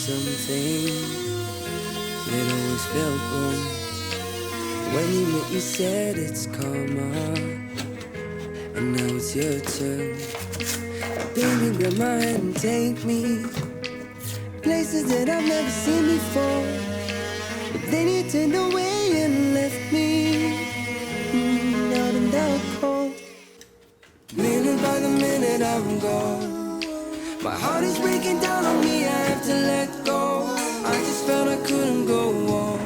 something that always felt wrong. When you met, you said it's karma, and now it's your turn. Baby, grab my hand and take me places that I've never seen before. But then you turned away and left me out in the cold. Minute by the minute I'm gone. My heart is breaking down on me, I have to let go. I just felt I couldn't go on.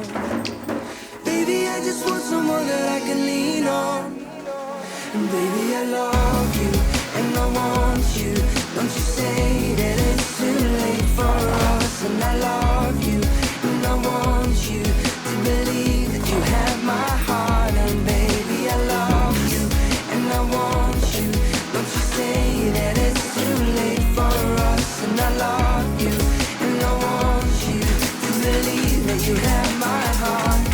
Baby, I just want someone that I can lean on. And baby, I love you, and I want you. Don't you say that it's too late for us. And I love you, and I want you to believe that you have my heart. And baby, I love you, and I want you. Don't you say that it's too late for us. And I love you, and I want you to believe that you have my heart.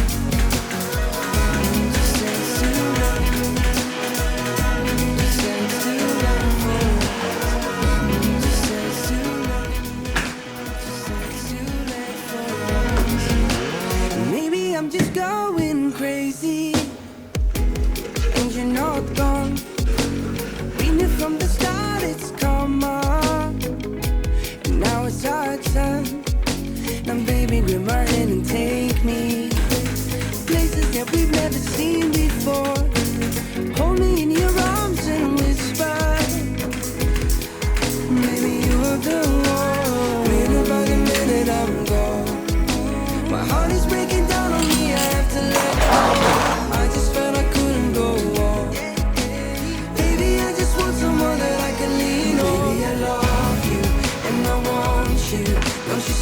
Maybe I'm just going crazy, and you're not gone. We knew from the start it's karma, and now it's our turn. Now baby, grab my hand and take me places that we've never seen before. Hold me in your arms and whisper, maybe you are the one. Minute by the minute I'm gone. My heart is breaking down on me, I have to let go. I just felt I couldn't go on. Baby, I just want someone that I can lean on. Baby, I love you, and I want you. Don't you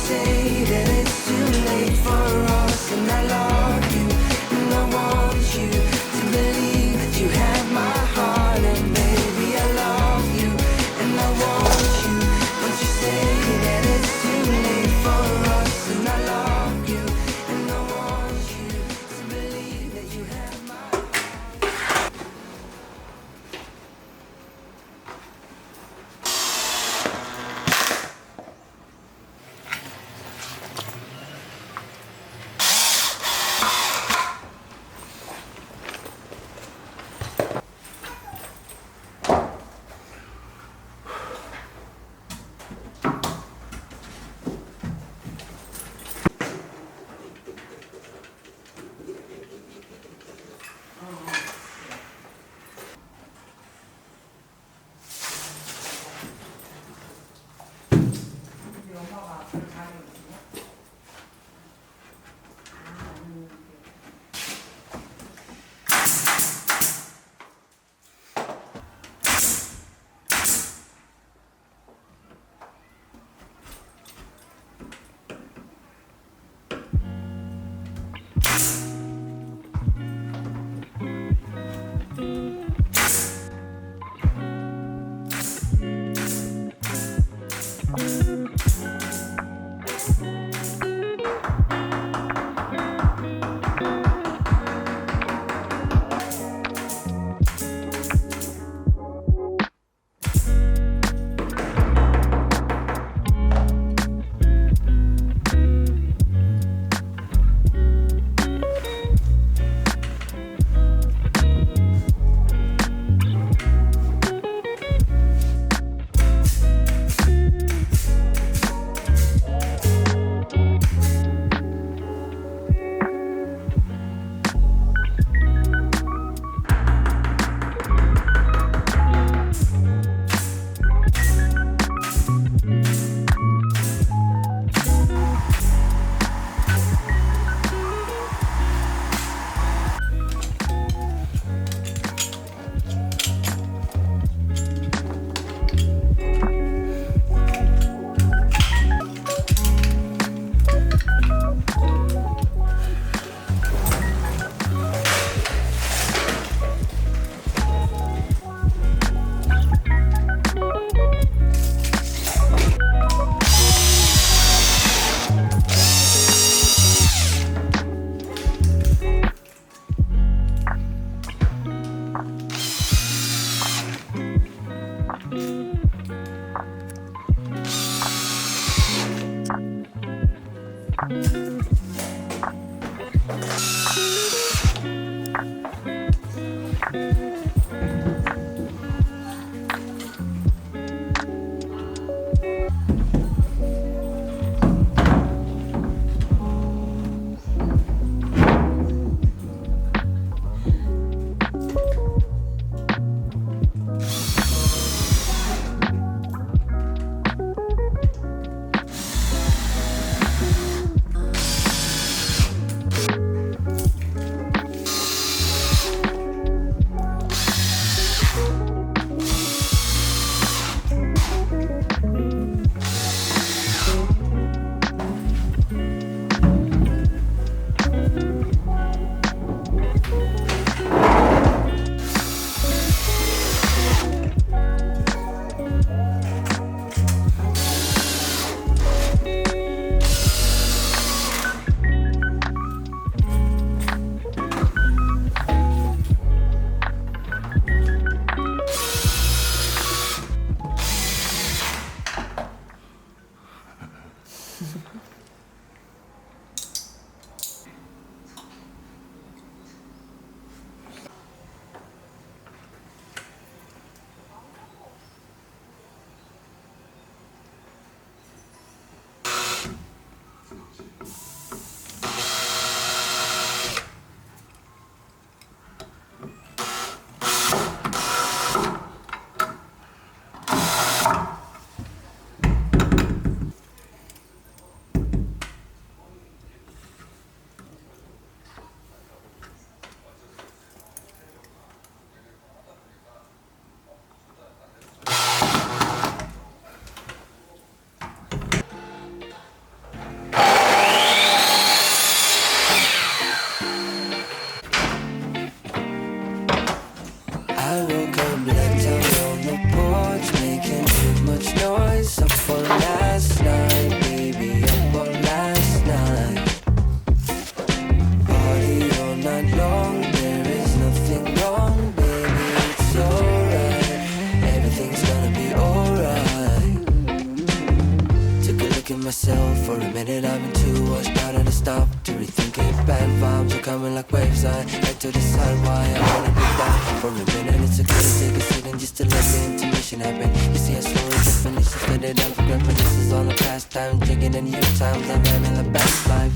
myself for a minute. I've been too much starting to stop to rethink it. Bad vibes are coming like waves. I had to decide why I wanna be back for a minute. It's okay to take a second just to let the intuition happen. You see, I slowly definition split it out for reminiscences on the past time, drinking in new times. I'm in the best life.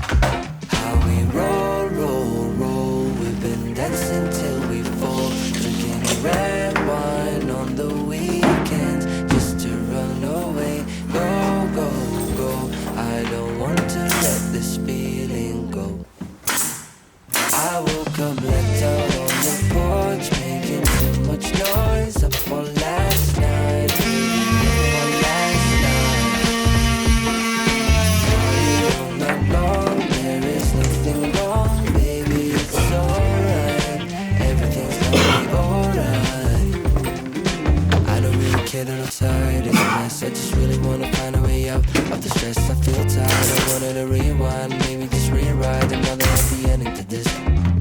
How we roll. We've been dancing till we fall, drinking red wine on the weekends just to run away. Go. I don't want to let this feeling go. I woke up left out on the porch, making too much noise up for last night. Sorry, all night long, there is nothing wrong, baby, it's alright. Everything's gonna be alright. I don't really care that I'm tired, it's a mess. I just really wanna find a way out of the stress. I feel tired, I wanted to rewind, maybe just rewrite another happy ending to this.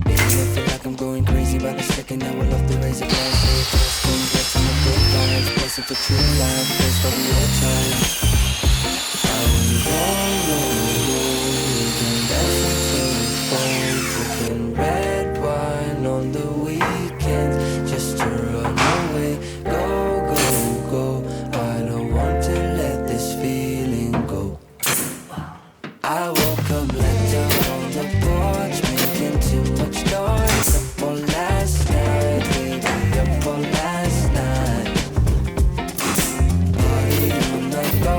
Maybe I feel like I'm going crazy by the second. I would love to raise a glass, say a toast, come get some of good vibes, blessing for true life, place for the old time. I will roll, and dance until we fall, drinking red wine on the weekends just to run away. Go. I don't want to let this feeling go. I woke up left out on the porch, making too much noise up for last night, baby, up for last night. Party all night long.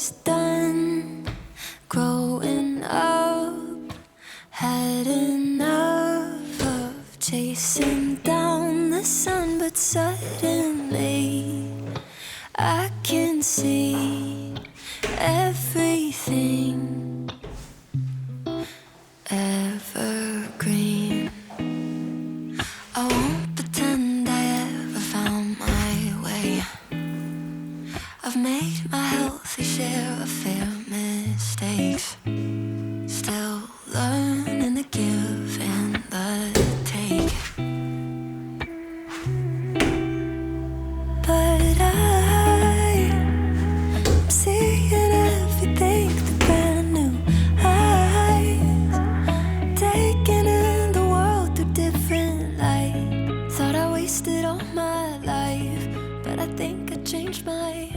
was done growing up, had enough of chasing down the sun, but suddenly I can see everything evergreen. I won't pretend I ever found my way. I've made my healthy share of fair mistakes, still learning to give and the take. But I'm seeing everything through brand new eyes, taking in the world through different light. Thought I wasted all my life, but I think I changed my